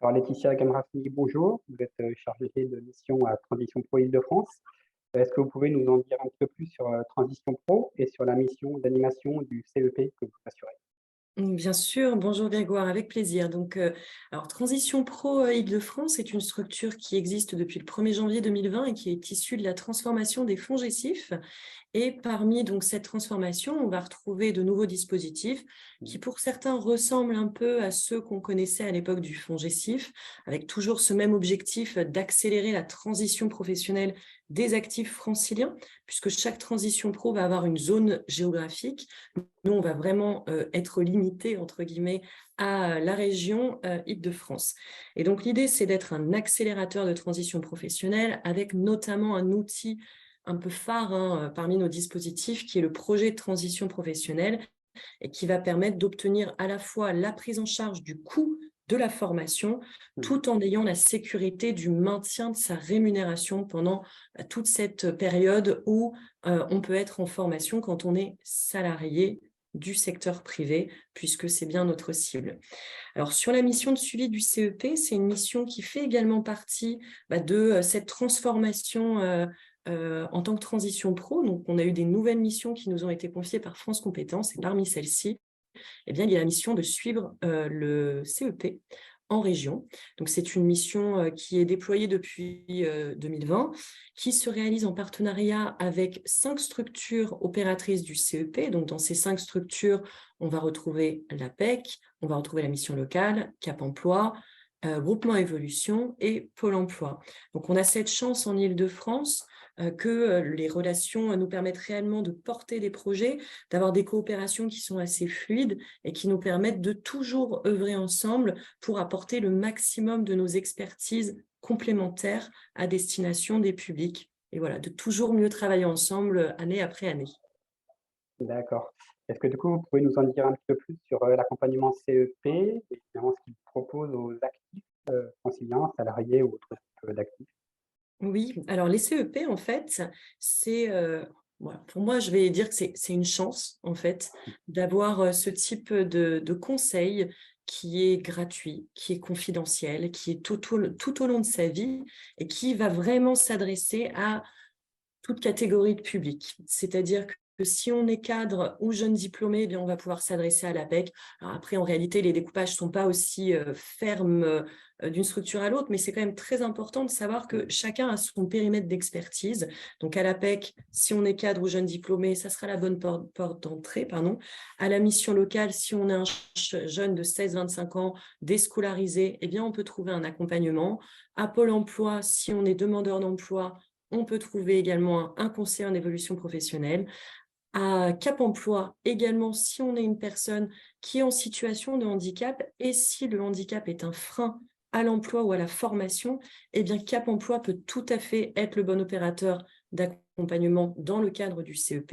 Alors Laetitia Gamrafini, bonjour. Vous êtes chargée de mission à Transition Pro Île-de-France. Est-ce que vous pouvez nous en dire un petit peu plus sur Transition Pro et sur la mission d'animation du CEP que vous assurez? Bien sûr, bonjour Grégoire, avec plaisir. Alors Transition Pro Île-de-France est une structure qui existe depuis le 1er janvier 2020 et qui est issue de la transformation des fonds GESIF. Et parmi donc cette transformation, on va retrouver de nouveaux dispositifs qui, Mhm. pour certains, ressemblent un peu à ceux qu'on connaissait à l'époque du fonds GESIF, avec toujours ce même objectif d'accélérer la transition professionnelle des actifs franciliens, puisque chaque transition pro va avoir une zone géographique. Nous, on va vraiment être limité, entre guillemets, à la région Île-de-France. Et donc, l'idée, c'est d'être un accélérateur de transition professionnelle avec notamment un outil un peu phare parmi nos dispositifs, qui est le projet de transition professionnelle et qui va permettre d'obtenir à la fois la prise en charge du coût de la formation, Mhm. tout en ayant la sécurité du maintien de sa rémunération pendant toute cette période où on peut être en formation quand on est salarié du secteur privé, puisque c'est bien notre cible. Alors, sur la mission de suivi du CEP, c'est une mission qui fait également partie de cette transformation en tant que transition pro. Donc, on a eu des nouvelles missions qui nous ont été confiées par France Compétences, et parmi celles-ci, eh bien, il y a la mission de suivre le CEP en région. Donc, c'est une mission qui est déployée depuis 2020, qui se réalise en partenariat avec 5 structures opératrices du CEP. Donc, dans ces 5 structures, on va retrouver l'APEC, on va retrouver la mission locale, Cap Emploi, Groupement Évolution et Pôle Emploi. Donc, on a cette chance en Île-de-France que les relations nous permettent réellement de porter des projets, d'avoir des coopérations qui sont assez fluides et qui nous permettent de toujours œuvrer ensemble pour apporter le maximum de nos expertises complémentaires à destination des publics. Et voilà, de toujours mieux travailler ensemble année après année. D'accord. Est-ce que du coup, vous pouvez nous en dire un petit peu plus sur l'accompagnement CEP et finalement ce qu'il propose aux actifs franciliens, salariés ou autres types d'actifs? Oui, alors les CEP, en fait, c'est, voilà, pour moi, je vais dire que c'est une chance, en fait, d'avoir ce type de conseil qui est gratuit, qui est confidentiel, qui est tout au long de sa vie et qui va vraiment s'adresser à toute catégorie de public. C'est-à-dire que si on est cadre ou jeune diplômé, eh bien, on va pouvoir s'adresser à l'APEC. Alors après, en réalité, les découpages ne sont pas aussi fermes d'une structure à l'autre, mais c'est quand même très important de savoir que chacun a son périmètre d'expertise. Donc à l'APEC, si on est cadre ou jeune diplômé, ça sera la bonne porte d'entrée, pardon. À la mission locale, si on est un jeune de 16-25 ans déscolarisé, eh bien, on peut trouver un accompagnement. À Pôle emploi, si on est demandeur d'emploi, on peut trouver également un conseiller en évolution professionnelle. À Cap Emploi, également, si on est une personne qui est en situation de handicap et si le handicap est un frein à l'emploi ou à la formation, eh bien Cap Emploi peut tout à fait être le bon opérateur d'accompagnement dans le cadre du CEP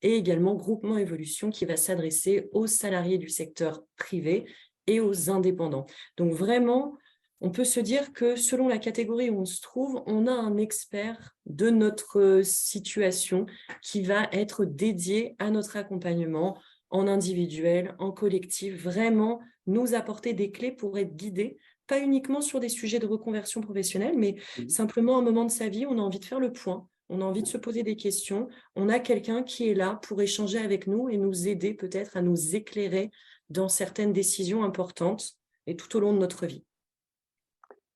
et également Groupement Évolution qui va s'adresser aux salariés du secteur privé et aux indépendants. Donc vraiment, on peut se dire que selon la catégorie où on se trouve, on a un expert de notre situation qui va être dédié à notre accompagnement en individuel, en collectif, vraiment nous apporter des clés pour être guidés, pas uniquement sur des sujets de reconversion professionnelle, mais Mhm. simplement à un moment de sa vie, on a envie de faire le point, on a envie de se poser des questions, on a quelqu'un qui est là pour échanger avec nous et nous aider peut-être à nous éclairer dans certaines décisions importantes et tout au long de notre vie.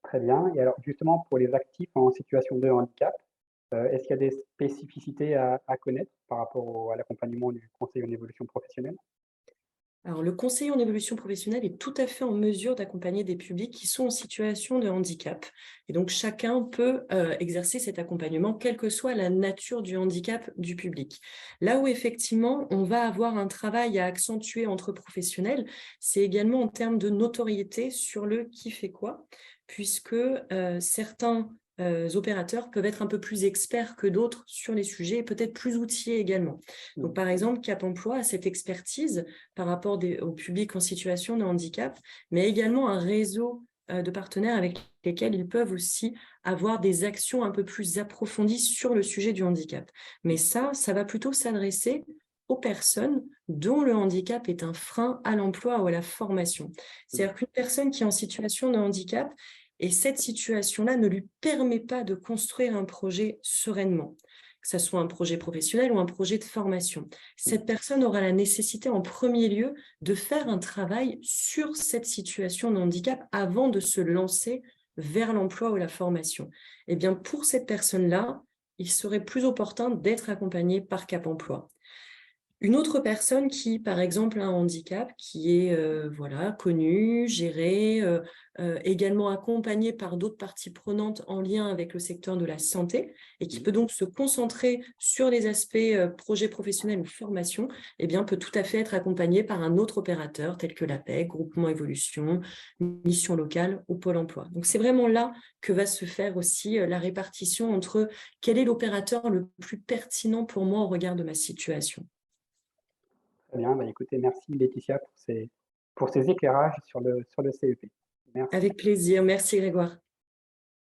Très bien. Et alors justement, pour les actifs en situation de handicap, est-ce qu'il y a des spécificités à connaître par rapport à l'accompagnement du conseil en évolution professionnelle? Alors, le conseiller en évolution professionnelle est tout à fait en mesure d'accompagner des publics qui sont en situation de handicap. Et donc, chacun peut exercer cet accompagnement, quelle que soit la nature du handicap du public. Là où, effectivement, on va avoir un travail à accentuer entre professionnels, c'est également en termes de notoriété sur le qui fait quoi, puisque certains opérateurs peuvent être un peu plus experts que d'autres sur les sujets et peut-être plus outillés également. Donc, Mhm. par exemple, Cap Emploi a cette expertise par rapport au public en situation de handicap, mais également un réseau de partenaires avec lesquels ils peuvent aussi avoir des actions un peu plus approfondies sur le sujet du handicap. Mais ça va plutôt s'adresser aux personnes dont le handicap est un frein à l'emploi ou à la formation. C'est-à-dire qu'une personne qui est en situation de handicap, et cette situation-là ne lui permet pas de construire un projet sereinement, que ce soit un projet professionnel ou un projet de formation. Cette personne aura la nécessité en premier lieu de faire un travail sur cette situation de handicap avant de se lancer vers l'emploi ou la formation. Eh bien, pour cette personne-là, il serait plus opportun d'être accompagnée par Cap Emploi. Une autre personne qui, par exemple, a un handicap, qui est voilà, connue, gérée, également accompagnée par d'autres parties prenantes en lien avec le secteur de la santé et qui peut donc se concentrer sur les aspects projet professionnel ou formation, eh bien, peut tout à fait être accompagnée par un autre opérateur tel que l'APEC, Groupement Évolution, Mission Locale ou Pôle Emploi. Donc, c'est vraiment là que va se faire aussi la répartition entre quel est l'opérateur le plus pertinent pour moi au regard de ma situation. Très bien, bah, écoutez, merci Laetitia pour ces éclairages sur le CEP. Merci. Avec plaisir. Merci Grégoire.